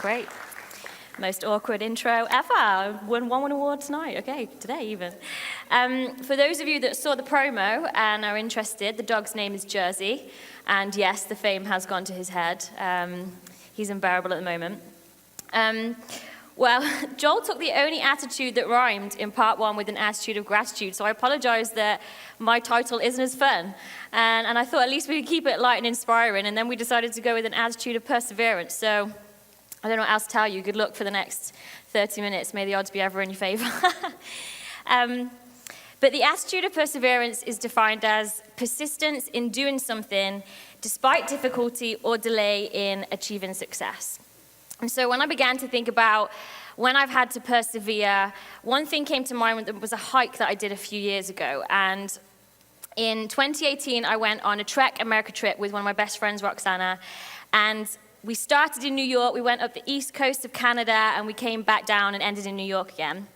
Great. Most awkward intro ever. Won one award tonight. Okay, today even. For those of you that saw the promo and are interested, the dog's name is Jersey. And yes, the fame has gone to his head. He's unbearable at the moment. Well, Joel took the only attitude that rhymed in part one with an attitude of gratitude, so I apologize that my title isn't as fun. And I thought at least we could keep it light and inspiring, and then we decided to go with an attitude of perseverance. So I don't know what else to tell you. Good luck for the next 30 minutes. May the odds be ever in your favor. But the attitude of perseverance is defined as persistence in doing something despite difficulty or delay in achieving success. And so when I began to think about when I've had to persevere, one thing came to mind. There was a hike that I did a few years ago. And in 2018, I went on a Trek America trip with one of my best friends, Roxana. And we started in New York, we went up the east coast of Canada, and we came back down and ended in New York again.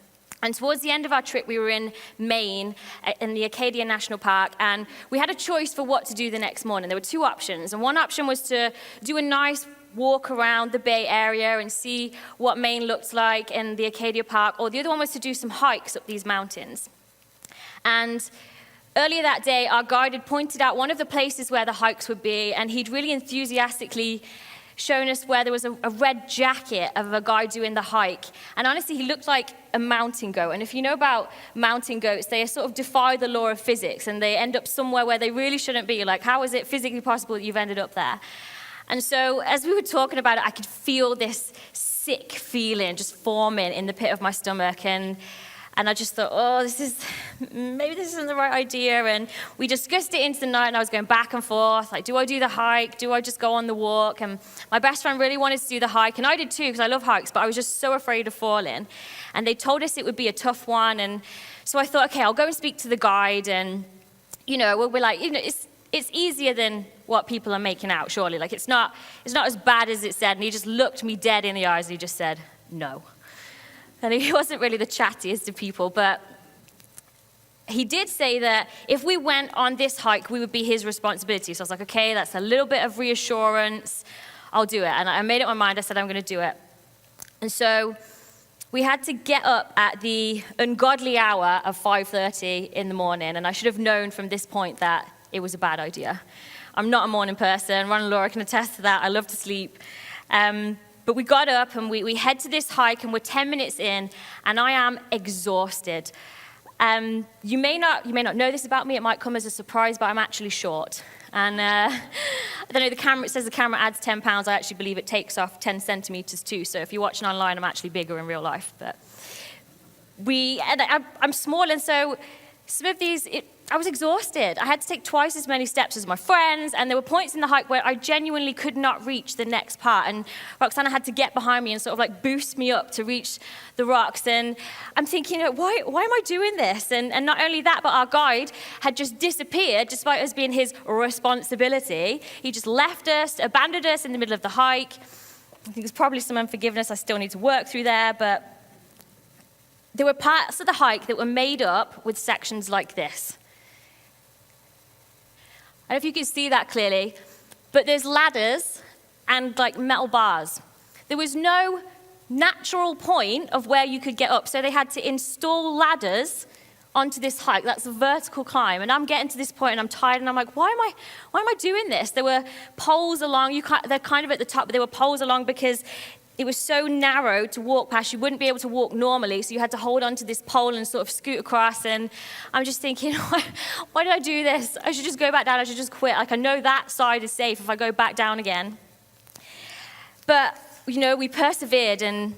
And towards the end of our trip, we were in Maine, in the Acadia National Park, and we had a choice for what to do the next morning. There were two options, and one option was to do a nice walk around the Bay Area and see what Maine looked like in the Acadia Park, or the other one was to do some hikes up these mountains. And earlier that day, our guide had pointed out one of the places where the hikes would be, and he'd really enthusiastically shown us where there was a red jacket of a guy doing the hike. And honestly, he looked like a mountain goat. And if you know about mountain goats, they sort of defy the law of physics, and they end up somewhere where they really shouldn't be. Like, how is it physically possible that you've ended up there? And so as we were talking about it, I could feel this sick feeling just forming in the pit of my stomach. And I just thought, maybe this isn't the right idea. And we discussed it into the night, and I was going back and forth. Like, do I do the hike? Do I just go on the walk? And my best friend really wanted to do the hike, and I did too, because I love hikes, but I was just so afraid of falling. And they told us it would be a tough one. And so I thought, okay, I'll go and speak to the guide. And, we're like, it's easier than what people are making out, surely. Like, it's not as bad as it said. And he just looked me dead in the eyes, and he just said, no. And he wasn't really the chattiest of people, but he did say that if we went on this hike, we would be his responsibility. So I was like, okay, that's a little bit of reassurance. I'll do it. And I made up my mind. I said, I'm going to do it. And so we had to get up at the ungodly hour of 5:30 in the morning. And I should have known from this point that it was a bad idea. I'm not a morning person. Ron and Laura can attest to that. I love to sleep. But we got up and we head to this hike, and we're 10 minutes in, and I am exhausted. You may not know this about me. It might come as a surprise, but I'm actually short. And I don't know, it says the camera adds 10 pounds. I actually believe it takes off 10 centimeters too. So if you're watching online, I'm actually bigger in real life. But I'm small, and so some of these, I was exhausted. I had to take twice as many steps as my friends, and there were points in the hike where I genuinely could not reach the next part, and Roxana had to get behind me and sort of like boost me up to reach the rocks. And I'm thinking, why am I doing this? And not only that, but our guide had just disappeared despite us being his responsibility. He just left us, abandoned us in the middle of the hike. I think there's probably some unforgiveness I still need to work through there, but there were parts of the hike that were made up with sections like this. I don't know if you can see that clearly, but there's ladders and like metal bars. There was no natural point of where you could get up, so they had to install ladders onto this hike. That's a vertical climb, and I'm getting to this point, and I'm tired, and I'm like, why am I doing this? There were poles along. They're kind of at the top, but there were poles along because it was so narrow to walk past. You wouldn't be able to walk normally, so you had to hold onto this pole and sort of scoot across. And I'm just thinking, why did I do this? I should just go back down. I should just quit. Like, I know that side is safe if I go back down again. But, we persevered, and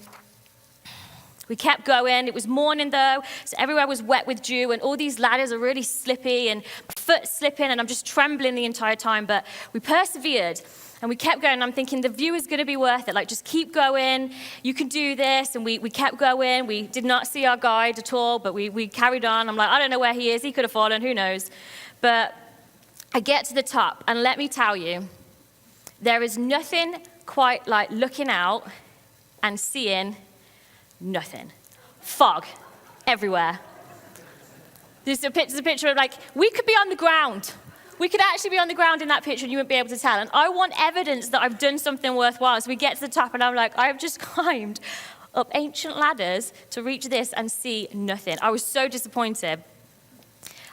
we kept going. It was morning, though, so everywhere was wet with dew, and all these ladders are really slippy, and my foot's slipping, and I'm just trembling the entire time. But we persevered. And we kept going, and I'm thinking, the view is going to be worth it. Like, just keep going. You can do this. And we kept going. We did not see our guide at all, but we carried on. I'm like, I don't know where he is. He could have fallen. Who knows? But I get to the top, and let me tell you, there is nothing quite like looking out and seeing nothing. Fog everywhere. There's a picture of, like, we could be on the ground. We could actually be on the ground in that picture and you wouldn't be able to tell. And I want evidence that I've done something worthwhile. So we get to the top and I'm like, I've just climbed up ancient ladders to reach this and see nothing. I was so disappointed.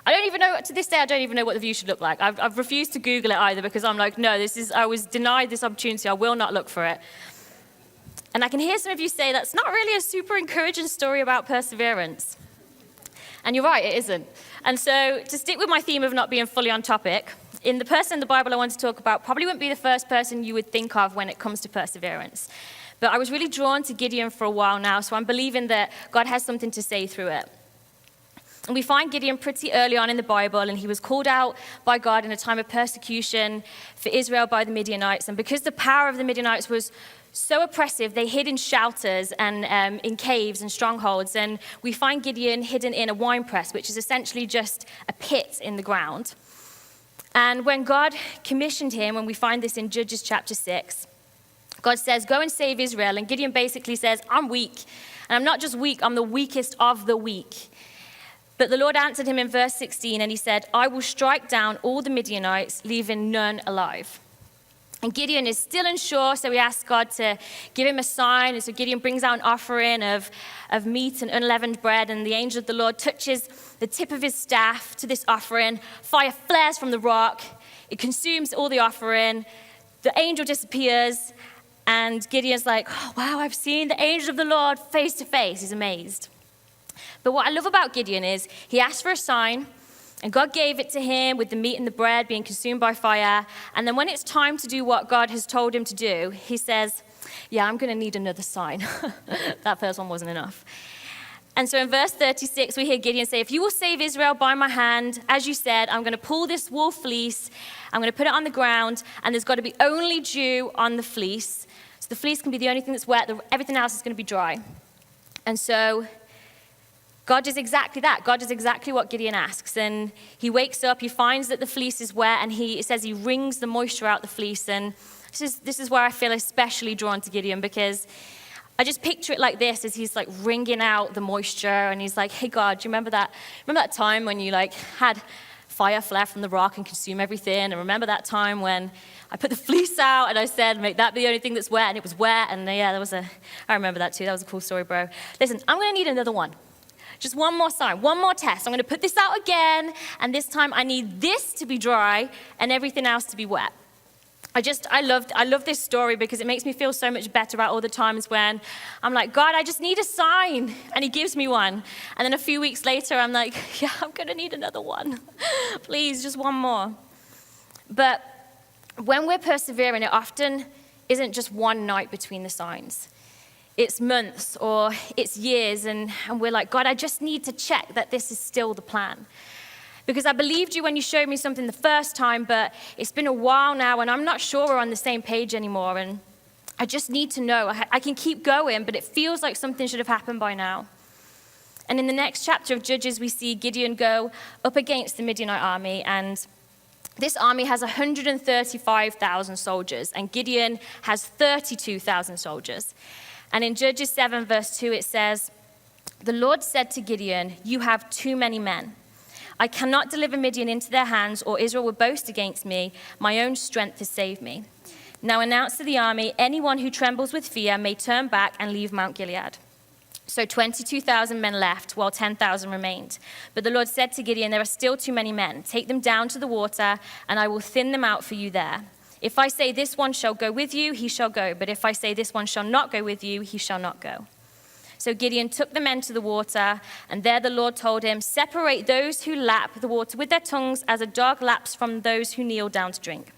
I don't even know, to this day, I don't even know what the view should look like. I've refused to Google it either because I'm like, no, I was denied this opportunity. I will not look for it. And I can hear some of you say that's not really a super encouraging story about perseverance. And you're right, it isn't. And so to stick with my theme of not being fully on topic, the person in the Bible I want to talk about probably wouldn't be the first person you would think of when it comes to perseverance. But I was really drawn to Gideon for a while now, so I'm believing that God has something to say through it. And we find Gideon pretty early on in the Bible, and he was called out by God in a time of persecution for Israel by the Midianites. And because the power of the Midianites was so oppressive, they hid in shelters and in caves and strongholds. And we find Gideon hidden in a wine press, which is essentially just a pit in the ground. And when God commissioned him, and we find this in Judges chapter 6, God says, go and save Israel. And Gideon basically says, I'm weak. And I'm not just weak, I'm the weakest of the weak. But the Lord answered him in verse 16, and he said, I will strike down all the Midianites, leaving none alive. And Gideon is still unsure, so he asks God to give him a sign. And so Gideon brings out an offering of meat and unleavened bread, and the angel of the Lord touches the tip of his staff to this offering. Fire flares from the rock. It consumes all the offering. The angel disappears, and Gideon's like, oh, wow, I've seen the angel of the Lord face to face. He's amazed. But what I love about Gideon is he asked for a sign, and God gave it to him with the meat and the bread being consumed by fire. And then when it's time to do what God has told him to do, he says, yeah, I'm going to need another sign. That first one wasn't enough. And so in verse 36, we hear Gideon say, if you will save Israel by my hand, as you said, I'm going to pull this wool fleece, I'm going to put it on the ground, and there's got to be only dew on the fleece. So the fleece can be the only thing that's wet, everything else is going to be dry. And so God does exactly that. God does exactly what Gideon asks. And he wakes up, he finds that the fleece is wet, and it says he wrings the moisture out the fleece. And this is where I feel especially drawn to Gideon, because I just picture it like this, as he's like wringing out the moisture, and he's like, hey God, do you remember that time when you like had fire flare from the rock and consume everything? And remember that time when I put the fleece out and I said, make that be the only thing that's wet, and it was wet. And yeah, I remember that too. That was a cool story, bro. Listen, I'm going to need another one. Just one more sign, one more test. I'm going to put this out again, and this time I need this to be dry and everything else to be wet. I love this story because it makes me feel so much better about all the times when I'm like, God, I just need a sign, and he gives me one. And then a few weeks later, I'm like, yeah, I'm going to need another one. Please, just one more. But when we're persevering, it often isn't just one night between the signs. It's months or it's years, and we're like, God, I just need to check that this is still the plan. Because I believed you when you showed me something the first time, but it's been a while now, and I'm not sure we're on the same page anymore, and I just need to know. I can keep going, but it feels like something should have happened by now. And in the next chapter of Judges, we see Gideon go up against the Midianite army, and this army has 135,000 soldiers, and Gideon has 32,000 soldiers. And in Judges 7, verse 2, it says, the Lord said to Gideon, you have too many men. I cannot deliver Midian into their hands, or Israel will boast against me. My own strength has saved me. Now announce to the army, anyone who trembles with fear may turn back and leave Mount Gilead. So 22,000 men left, while 10,000 remained. But the Lord said to Gideon, there are still too many men. Take them down to the water, and I will thin them out for you there. If I say this one shall go with you, he shall go. But if I say this one shall not go with you, he shall not go. So Gideon took the men to the water, and there the Lord told him, separate those who lap the water with their tongues as a dog laps from those who kneel down to drink.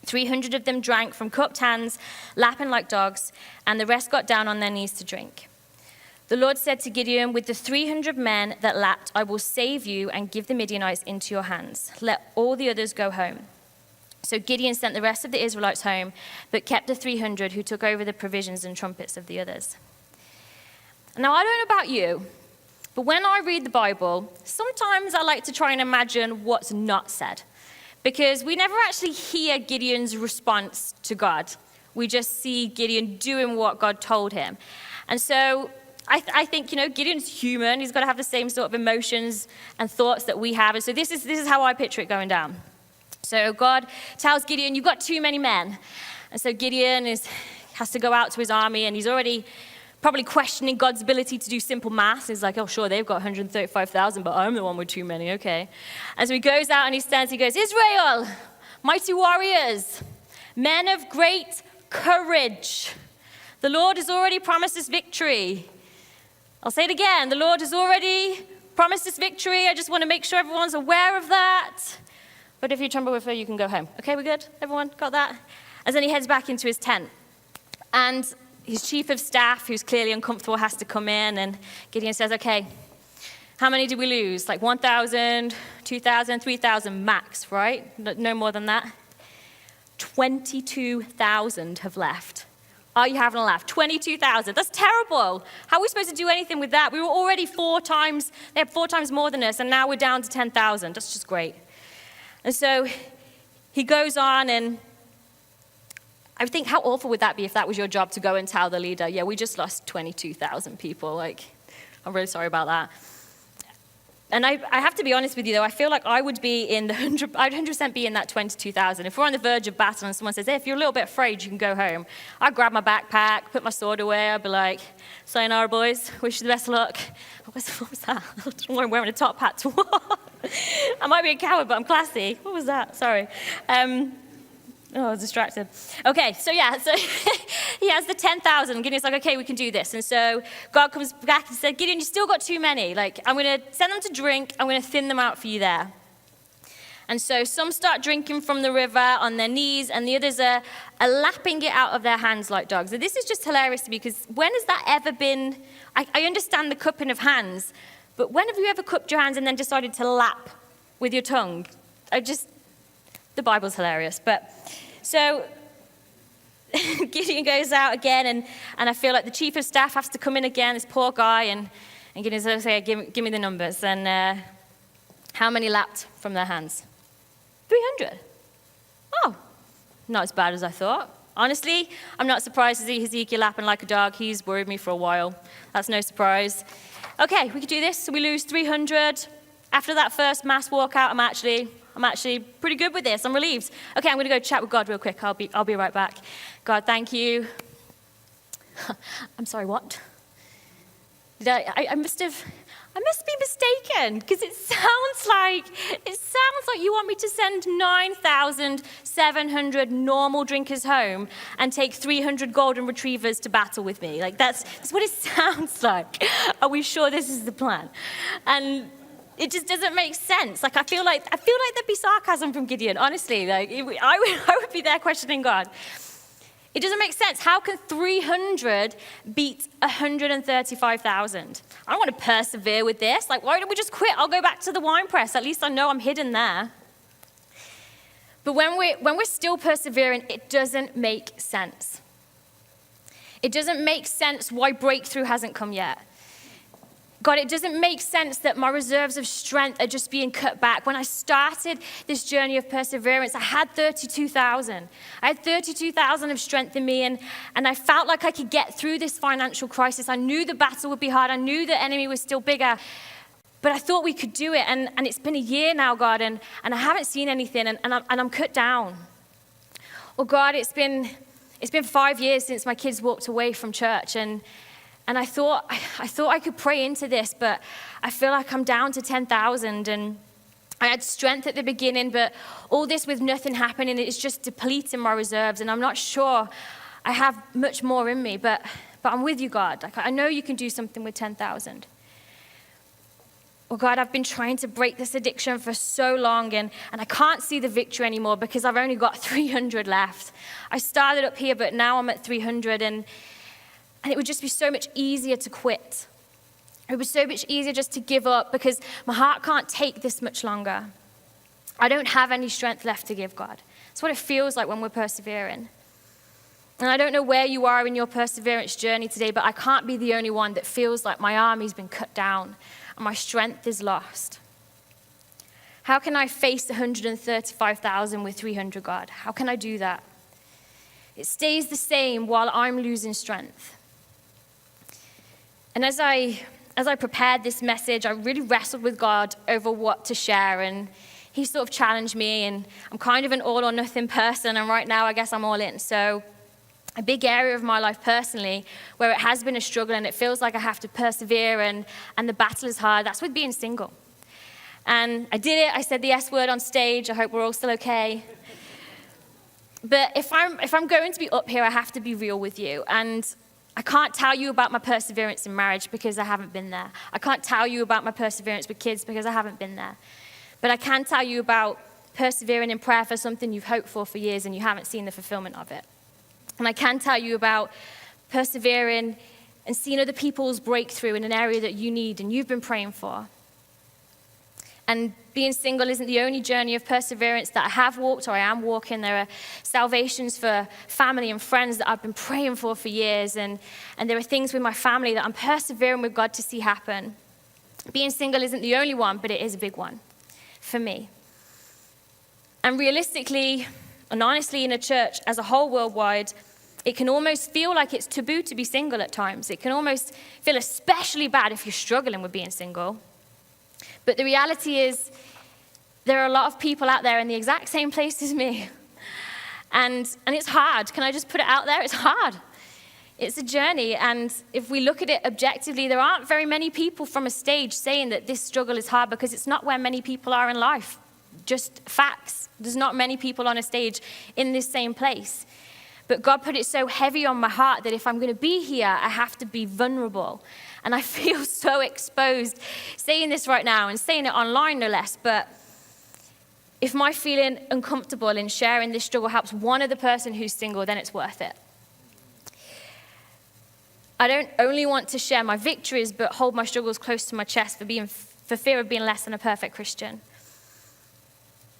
300 of them drank from cupped hands, lapping like dogs, and the rest got down on their knees to drink. The Lord said to Gideon, with the 300 men that lapped, I will save you and give the Midianites into your hands. Let all the others go home. So Gideon sent the rest of the Israelites home, but kept the 300 who took over the provisions and trumpets of the others. Now, I don't know about you, but when I read the Bible, sometimes I like to try and imagine what's not said, because we never actually hear Gideon's response to God. We just see Gideon doing what God told him. And so I think, Gideon's human. He's got to have the same sort of emotions and thoughts that we have. And so this is how I picture it going down. So God tells Gideon, you've got too many men. And so Gideon has to go out to his army, and he's already probably questioning God's ability to do simple math. He's like, oh, sure, they've got 135,000, but I'm the one with too many, okay. And so he goes out and he stands, he goes, Israel, mighty warriors, men of great courage. The Lord has already promised us victory. I'll say it again, the Lord has already promised us victory. I just want to make sure everyone's aware of that. But if you tremble with her, you can go home. Okay, we're good? Everyone got that? And then he heads back into his tent. And his chief of staff, who's clearly uncomfortable, has to come in, and Gideon says, okay, how many did we lose? Like 1,000, 2,000, 3,000 max, right? No more than that. 22,000 have left. Are you having a laugh? 22,000. That's terrible. How are we supposed to do anything with that? We were already they had 4 times more than us, and now we're down to 10,000. That's just great. And so he goes on, and I think, how awful would that be if that was your job to go and tell the leader, yeah, we just lost 22,000 people. Like, I'm really sorry about that. And I have to be honest with you, though, I feel like I would be in I'd 100% be in that 22,000. If we're on the verge of battle and someone says, hey, if you're a little bit afraid, you can go home, I'd grab my backpack, put my sword away, I'd be like, sayonara, boys, wish you the best of luck. What was that? I'm wearing a top hat to what? I might be a coward, but I'm classy. What was that? Sorry. Oh, I was distracted. Okay, so he has the 10,000. Gideon's like, okay, we can do this. And so God comes back and said, Gideon, you still got too many. Like, I'm going to send them to drink. I'm going to thin them out for you there. And so some start drinking from the river on their knees, and the others are lapping it out of their hands like dogs. And this is just hilarious to me, because when has that ever been? I understand the cupping of hands, but when have you ever cupped your hands and then decided to lap with your tongue? The Bible's hilarious. But so Gideon goes out again, and I feel like the chief of staff has to come in again, this poor guy, and Gideon says, okay, give me the numbers. And how many lapped from their hands? 300. Oh, not as bad as I thought. Honestly, I'm not surprised to see Ezekiel lapping like a dog. He's worried me for a while. That's no surprise. Okay, we can do this. So we lose 300. After that first mass walkout, I'm actually pretty good with this. I'm relieved. Okay, I'm going to go chat with God real quick. I'll be right back. God, thank you. I'm sorry, what? I must be mistaken, because it sounds like you want me to send 9,700 normal drinkers home and take 300 golden retrievers to battle with me. Like that's what it sounds like. Are we sure this is the plan? And it just doesn't make sense. Like I feel like there'd be sarcasm from Gideon. Honestly, like I would be there questioning God. It doesn't make sense. How can 300 beat 135,000? I don't want to persevere with this. Like, why don't we just quit? I'll go back to the wine press. At least I know I'm hidden there. But when we're still persevering, it doesn't make sense. It doesn't make sense why breakthrough hasn't come yet. God, it doesn't make sense that my reserves of strength are just being cut back. When I started this journey of perseverance, I had 32,000. I had 32,000 of strength in me, and I felt like I could get through this financial crisis. I knew the battle would be hard. I knew the enemy was still bigger, but I thought we could do it. And it's been a year now, God, and I haven't seen anything, and I'm cut down. Or God, it's been 5 years since my kids walked away from church, and I thought I could pray into this, but I feel like I'm down to 10,000, and I had strength at the beginning, but all this with nothing happening, it's just depleting my reserves, and I'm not sure I have much more in me, but I'm with you, God. Like, I know you can do something with 10,000. Well, God, I've been trying to break this addiction for so long, and I can't see the victory anymore because I've only got 300 left. I started up here, but now I'm at 300, and it would just be so much easier to quit. It was so much easier just to give up because my heart can't take this much longer. I don't have any strength left to give, God. That's what it feels like when we're persevering. And I don't know where you are in your perseverance journey today, but I can't be the only one that feels like my army's been cut down and my strength is lost. How can I face 135,000 with 300, God? How can I do that? It stays the same while I'm losing strength. And as I prepared this message, I really wrestled with God over what to share. And he sort of challenged me, and I'm kind of an all or nothing person, and right now I guess I'm all in. So a big area of my life personally where it has been a struggle and it feels like I have to persevere and the battle is hard, that's with being single. And I did it. I said the S word on stage. I hope we're all still okay. But if I'm going to be up here, I have to be real with you. And I can't tell you about my perseverance in marriage because I haven't been there. I can't tell you about my perseverance with kids because I haven't been there. But I can tell you about persevering in prayer for something you've hoped for years and you haven't seen the fulfillment of it. And I can tell you about persevering and seeing other people's breakthrough in an area that you need and you've been praying for. And being single isn't the only journey of perseverance that I have walked or I am walking. There are salvations for family and friends that I've been praying for years. And there are things with my family that I'm persevering with God to see happen. Being single isn't the only one, but it is a big one for me. And realistically and honestly, in a church as a whole worldwide, it can almost feel like it's taboo to be single at times. It can almost feel especially bad if you're struggling with being single. But the reality is, there are a lot of people out there in the exact same place as me. And it's hard. Can I just put it out there? It's hard. It's a journey. And if we look at it objectively, there aren't very many people from a stage saying that this struggle is hard because it's not where many people are in life. Just facts. There's not many people on a stage in this same place. But God put it so heavy on my heart that if I'm going to be here, I have to be vulnerable. And I feel so exposed saying this right now and saying it online, no less. But if my feeling uncomfortable in sharing this struggle helps one other person who's single, then it's worth it. I don't only want to share my victories, but hold my struggles close to my chest for fear of being less than a perfect Christian.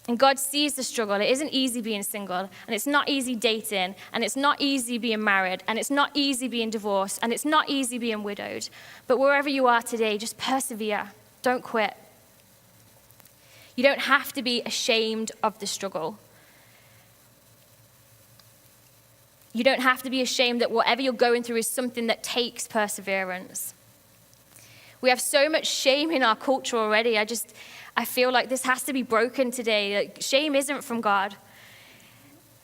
And God sees the struggle. It isn't easy being single, and it's not easy dating, and it's not easy being married, and it's not easy being divorced, and it's not easy being widowed. But wherever you are today, just persevere. Don't quit. You don't have to be ashamed of the struggle. You don't have to be ashamed that whatever you're going through is something that takes perseverance. We have so much shame in our culture already. I feel like this has to be broken today. Like, shame isn't from God.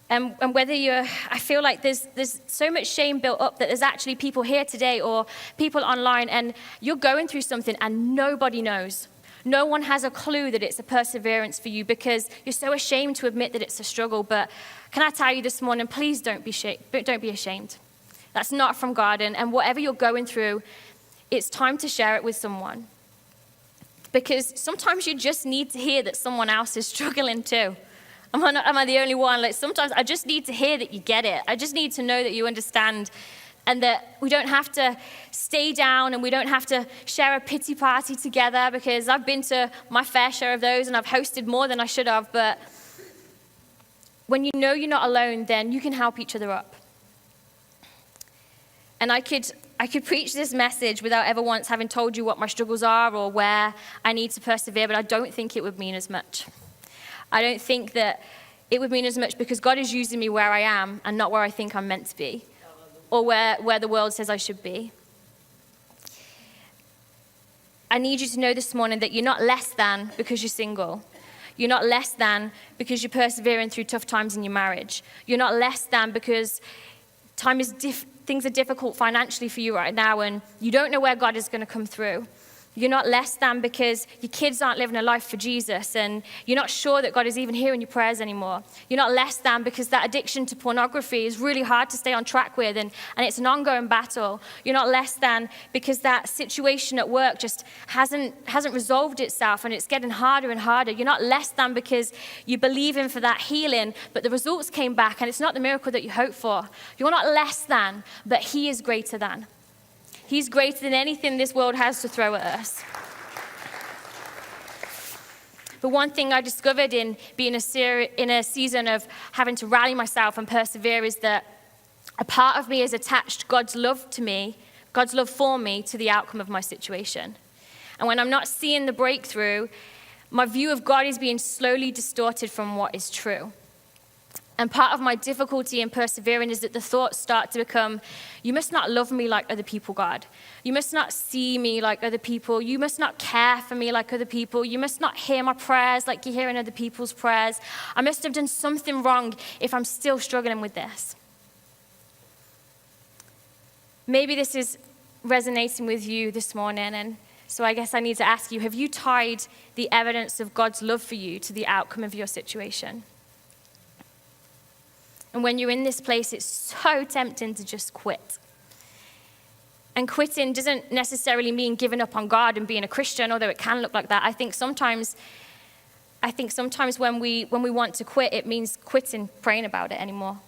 And I feel like there's so much shame built up that there's actually people here today or people online and you're going through something and nobody knows. No one has a clue that it's a perseverance for you because you're so ashamed to admit that it's a struggle. But can I tell you this morning, please don't be ashamed. That's not from God. And whatever you're going through, it's time to share it with someone. Because sometimes you just need to hear that someone else is struggling too. Am I the only one? Like, sometimes I just need to hear that you get it. I just need to know that you understand and that we don't have to stay down and we don't have to share a pity party together, because I've been to my fair share of those and I've hosted more than I should have. But when you know you're not alone, then you can help each other up. And I could preach this message without ever once having told you what my struggles are or where I need to persevere, but I don't think it would mean as much. I don't think that it would mean as much because God is using me where I am and not where I think I'm meant to be or where the world says I should be. I need you to know this morning that you're not less than because you're single. You're not less than because you're persevering through tough times in your marriage. You're not less than because things are difficult financially for you right now and you don't know where God is going to come through. You're not less than because your kids aren't living a life for Jesus and you're not sure that God is even hearing your prayers anymore. You're not less than because that addiction to pornography is really hard to stay on track with and it's an ongoing battle. You're not less than because that situation at work just hasn't resolved itself and it's getting harder and harder. You're not less than because you're believing for that healing, but the results came back and it's not the miracle that you hoped for. You're not less than, but He is greater than. He's greater than anything this world has to throw at us. But one thing I discovered in being in a season of having to rally myself and persevere is that a part of me has attached God's love for me to the outcome of my situation. And when I'm not seeing the breakthrough, my view of God is being slowly distorted from what is true. And part of my difficulty in persevering is that the thoughts start to become, you must not love me like other people, God. You must not see me like other people. You must not care for me like other people. You must not hear my prayers like you're hearing other people's prayers. I must have done something wrong if I'm still struggling with this. Maybe this is resonating with you this morning, and so I guess I need to ask you, have you tied the evidence of God's love for you to the outcome of your situation? And when you're in this place, it's so tempting to just quit. And quitting doesn't necessarily mean giving up on God and being a Christian, although it can look like that. I think sometimes when we want to quit, it means quitting praying about it anymore.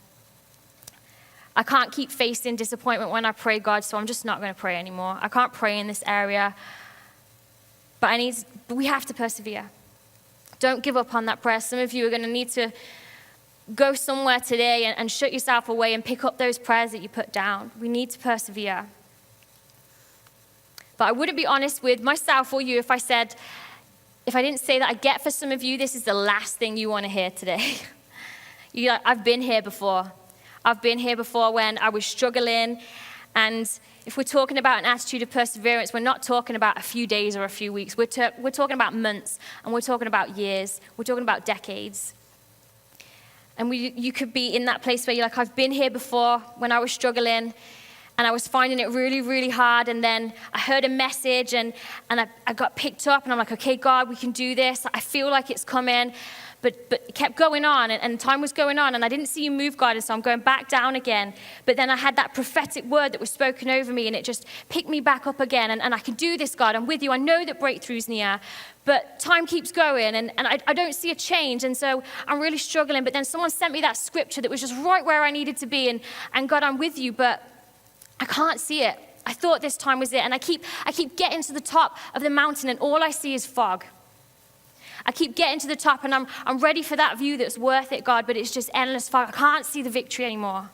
I can't keep facing disappointment when I pray, God, so I'm just not going to pray anymore. I can't pray in this area. But we have to persevere. Don't give up on that prayer. Some of you are going to need to go somewhere today and shut yourself away and pick up those prayers that you put down. We need to persevere. But I wouldn't be honest with myself or you if I didn't say that I get for some of you, this is the last thing you want to hear today. I've been here before. I've been here before when I was struggling. And if we're talking about an attitude of perseverance, we're not talking about a few days or a few weeks. We're talking about months, and we're talking about years. We're talking about decades. And you could be in that place where you're like, I've been here before when I was struggling, and I was finding it really, really hard. And then I heard a message, and I got picked up, and I'm like, okay, God, we can do this. I feel like it's coming. But it kept going on, and time was going on, and I didn't see you move, God, and so I'm going back down again. But then I had that prophetic word that was spoken over me, and it just picked me back up again, and I can do this, God. I'm with you. I know that breakthrough's near, but time keeps going, and I don't see a change, and so I'm really struggling. But then someone sent me that scripture that was just right where I needed to be, and God, I'm with you, but I can't see it. I thought this time was it, and I keep getting to the top of the mountain, and all I see is fog. I keep getting to the top, and I'm ready for that view that's worth it, God, but it's just endless fog. I can't see the victory anymore.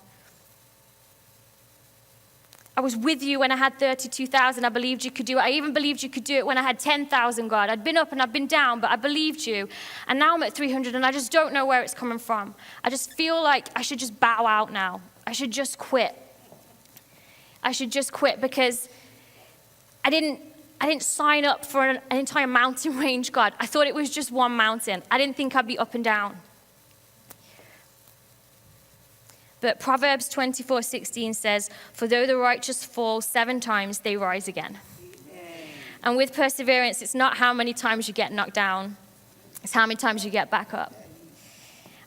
I was with you when I had 32,000. I believed you could do it. I even believed you could do it when I had 10,000, God. I'd been up and I'd been down, but I believed you. And now I'm at 300, and I just don't know where it's coming from. I just feel like I should just bow out now. I should just quit. I should just quit because I didn't sign up for an entire mountain range, God. I thought it was just one mountain. I didn't think I'd be up and down. But Proverbs 24:16 says, for though the righteous fall 7 times, they rise again. Amen. And with perseverance, it's not how many times you get knocked down. It's how many times you get back up.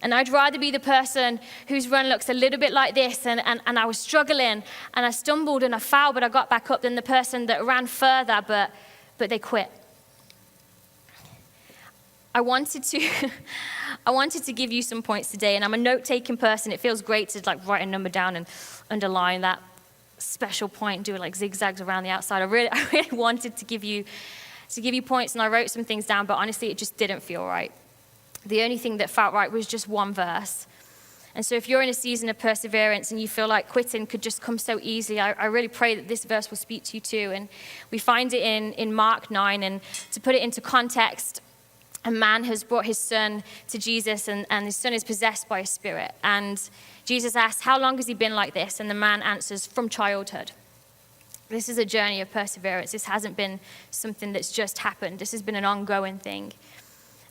And I'd rather be the person whose run looks a little bit like this, and I was struggling, and I stumbled and I fell, but I got back up, than the person that ran further, but they quit. I wanted to give you some points today, and I'm a note-taking person. It feels great to write a number down and underline that special point, do zigzags around the outside. I really wanted to give you points, and I wrote some things down, but honestly, it just didn't feel right. The only thing that felt right was just one verse. And so if you're in a season of perseverance and you feel like quitting could just come so easily, I really pray that this verse will speak to you too. And we find it in Mark 9. And to put it into context, a man has brought his son to Jesus, and his son is possessed by a spirit. And Jesus asks, how long has he been like this? And the man answers, from childhood. This is a journey of perseverance. This hasn't been something that's just happened. This has been an ongoing thing.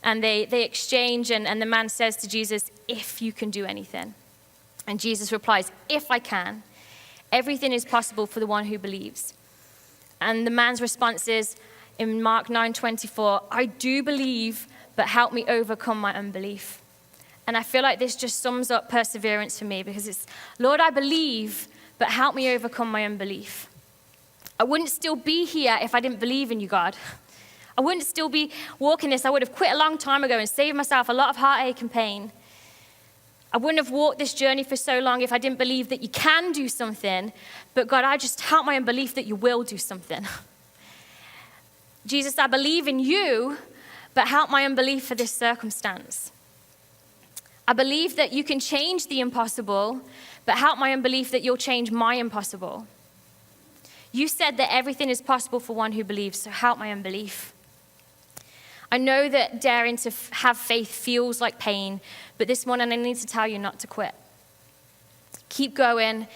And they exchange, and the man says to Jesus, if you can do anything. And Jesus replies, if I can. Everything is possible for the one who believes. And the man's response is, in Mark 9:24, I do believe, but help me overcome my unbelief. And I feel like this just sums up perseverance for me, because it's, Lord, I believe, but help me overcome my unbelief. I wouldn't still be here if I didn't believe in you, God. I wouldn't still be walking this. I would have quit a long time ago and saved myself a lot of heartache and pain. I wouldn't have walked this journey for so long if I didn't believe that you can do something. But God, I just help my unbelief that you will do something. Jesus, I believe in you, but help my unbelief for this circumstance. I believe that you can change the impossible, but help my unbelief that you'll change my impossible. You said that everything is possible for one who believes, so help my unbelief. I know that daring to have faith feels like pain, but this morning I need to tell you not to quit. Keep going.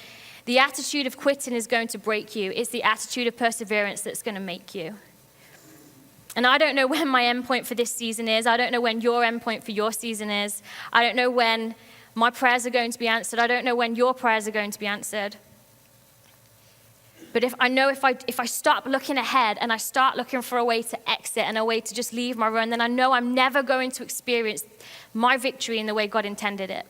The attitude of quitting is going to break you. It's the attitude of perseverance that's going to make you. And I don't know when my endpoint for this season is. I don't know when your endpoint for your season is. I don't know when my prayers are going to be answered. I don't know when your prayers are going to be answered. But if I stop looking ahead and I start looking for a way to exit and a way to just leave my run, then I know I'm never going to experience my victory in the way God intended it.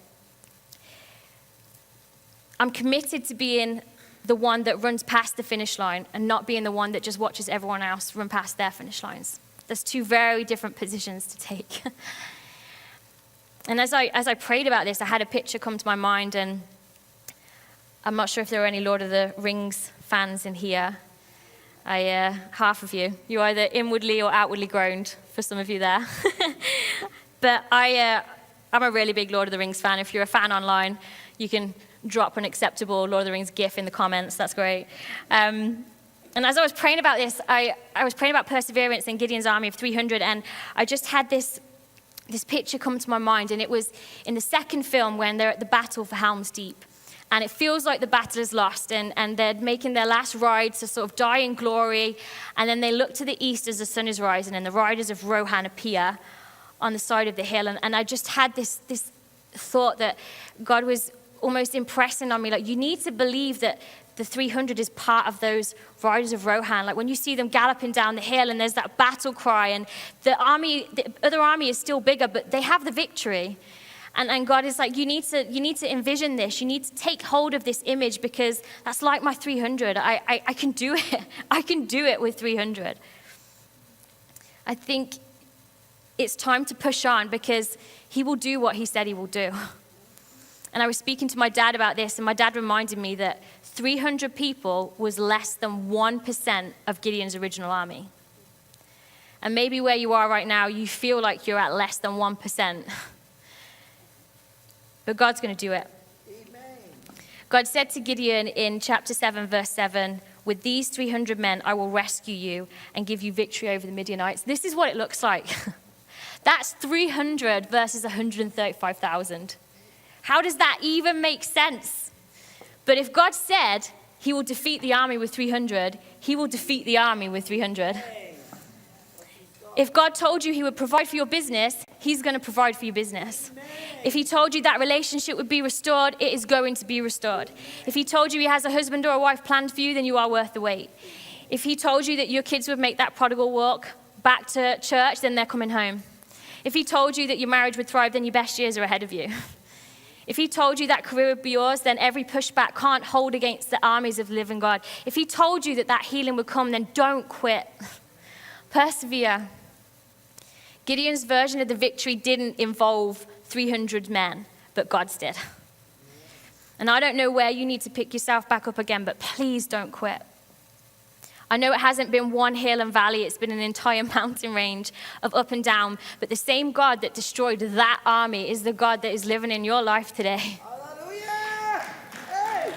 I'm committed to being the one that runs past the finish line and not being the one that just watches everyone else run past their finish lines. There's two very different positions to take. And as I prayed about this, I had a picture come to my mind, and I'm not sure if there are any Lord of the Rings fans in here. Half of you. You either inwardly or outwardly groaned, for some of you there. But I'm a really big Lord of the Rings fan. If you're a fan online, you can drop an acceptable Lord of the Rings gif in the comments. That's great. And as I was praying about this, I was praying about perseverance in Gideon's army of 300, and I just had this picture come to my mind, and it was in the second film when they're at the battle for Helm's Deep. And it feels like the battle is lost, and they're making their last ride to sort of die in glory. And then they look to the east as the sun is rising, and the riders of Rohan appear on the side of the hill. And I just had this thought that God was almost impressing on me, like, you need to believe that the 300 is part of those riders of Rohan. Like when you see them galloping down the hill and there's that battle cry, and the other army is still bigger, but they have the victory. And God is like, you need to envision this. You need to take hold of this image, because that's like my 300. I can do it. I can do it with 300. I think it's time to push on, because he will do what he said he will do. And I was speaking to my dad about this, and my dad reminded me that 300 people was less than 1% of Gideon's original army. And maybe where you are right now, you feel like you're at less than 1%. But God's going to do it. Amen. God said to Gideon in chapter 7, verse 7, with these 300 men, I will rescue you and give you victory over the Midianites. This is what it looks like. That's 300 versus 135,000. How does that even make sense? But if God said he will defeat the army with 300, he will defeat the army with 300. If God told you he would provide for your business, he's going to provide for your business. If he told you that relationship would be restored, it is going to be restored. If he told you he has a husband or a wife planned for you, then you are worth the wait. If he told you that your kids would make that prodigal walk back to church, then they're coming home. If he told you that your marriage would thrive, then your best years are ahead of you. If he told you that career would be yours, then every pushback can't hold against the armies of the living God. If he told you that that healing would come, then don't quit. Persevere. Gideon's version of the victory didn't involve 300 men, but God's did. And I don't know where you need to pick yourself back up again, but please don't quit. I know it hasn't been one hill and valley, it's been an entire mountain range of up and down, but the same God that destroyed that army is the God that is living in your life today. Hallelujah! Hey,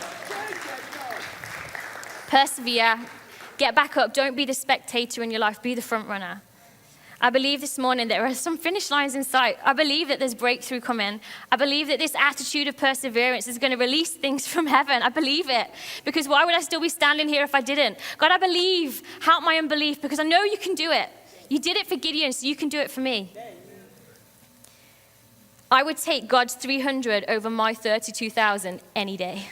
persevere, get back up, don't be the spectator in your life, be the front runner. I believe this morning there are some finish lines in sight. I believe that there's breakthrough coming. I believe that this attitude of perseverance is going to release things from heaven. I believe it. Because why would I still be standing here if I didn't? God, I believe. Help my unbelief, because I know you can do it. You did it for Gideon, so you can do it for me. I would take God's 300 over my 32,000 any day.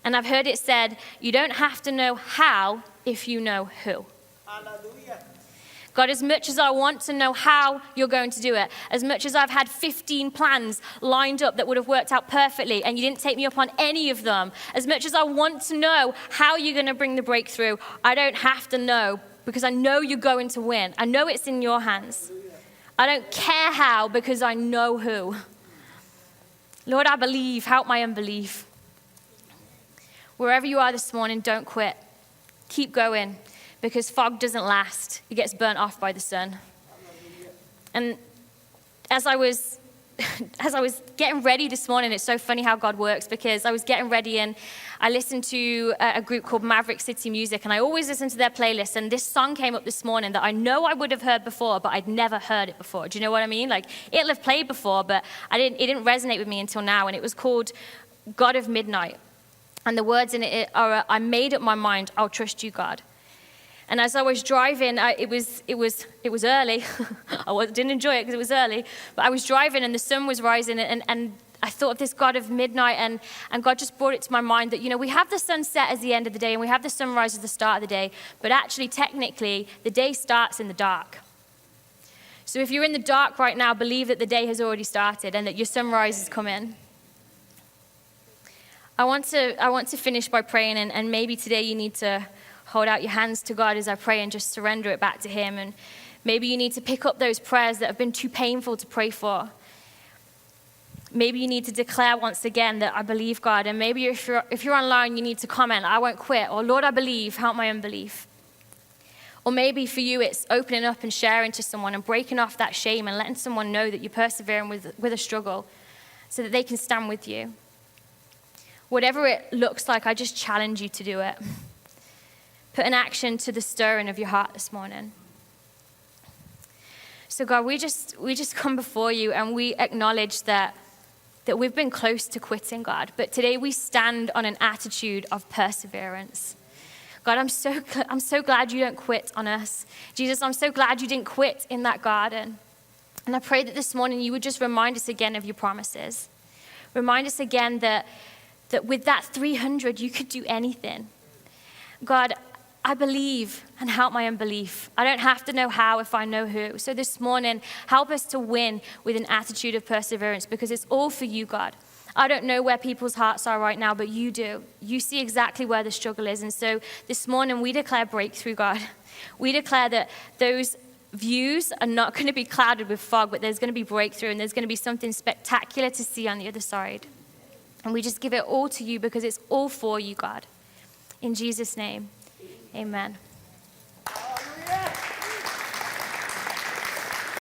And I've heard it said, you don't have to know how if you know who. Hallelujah. God, as much as I want to know how you're going to do it, as much as I've had 15 plans lined up that would have worked out perfectly and you didn't take me up on any of them, as much as I want to know how you're going to bring the breakthrough, I don't have to know, because I know you're going to win. I know it's in your hands. I don't care how, because I know who. Lord, I believe. Help my unbelief. Wherever you are this morning, don't quit. Keep going. Because fog doesn't last. It gets burnt off by the sun. And as I was as I was getting ready this morning, it's so funny how God works, because I was getting ready and I listened to a group called Maverick City Music, and I always listen to their playlist, and this song came up this morning that I know I would have heard before, but I'd never heard it before. Do you know what I mean? Like, it'll have played before, but it didn't resonate with me until now, and it was called God of Midnight. And the words in it are, I made up my mind, I'll trust you, God. And as I was driving, it was early. Didn't enjoy it because it was early. But I was driving and the sun was rising, and I thought of this God of midnight, and God just brought it to my mind that, we have the sunset as the end of the day, and we have the sunrise as the start of the day. But actually, technically, the day starts in the dark. So if you're in the dark right now, believe that the day has already started and that your sunrise is coming. I want to finish by praying, and maybe today you need to hold out your hands to God as I pray and just surrender it back to him. And maybe you need to pick up those prayers that have been too painful to pray for. Maybe you need to declare once again that I believe, God. And maybe if you're online, you need to comment, I won't quit, or Lord, I believe, help my unbelief. Or maybe for you, it's opening up and sharing to someone and breaking off that shame and letting someone know that you're persevering with a struggle so that they can stand with you. Whatever it looks like, I just challenge you to do it. Put an action to the stirring of your heart this morning. So God, we just come before you and we acknowledge that we've been close to quitting, God. But today we stand on an attitude of perseverance. God, I'm so glad you don't quit on us. Jesus, I'm so glad you didn't quit in that garden. And I pray that this morning you would just remind us again of your promises. Remind us again that with that 300, you could do anything. God, I believe, and help my unbelief. I don't have to know how if I know who. So this morning, help us to win with an attitude of perseverance, because it's all for you, God. I don't know where people's hearts are right now, but you do. You see exactly where the struggle is. And so this morning, we declare breakthrough, God. We declare that those views are not going to be clouded with fog, but there's going to be breakthrough, and there's going to be something spectacular to see on the other side. And we just give it all to you because it's all for you, God. In Jesus' name. Amen.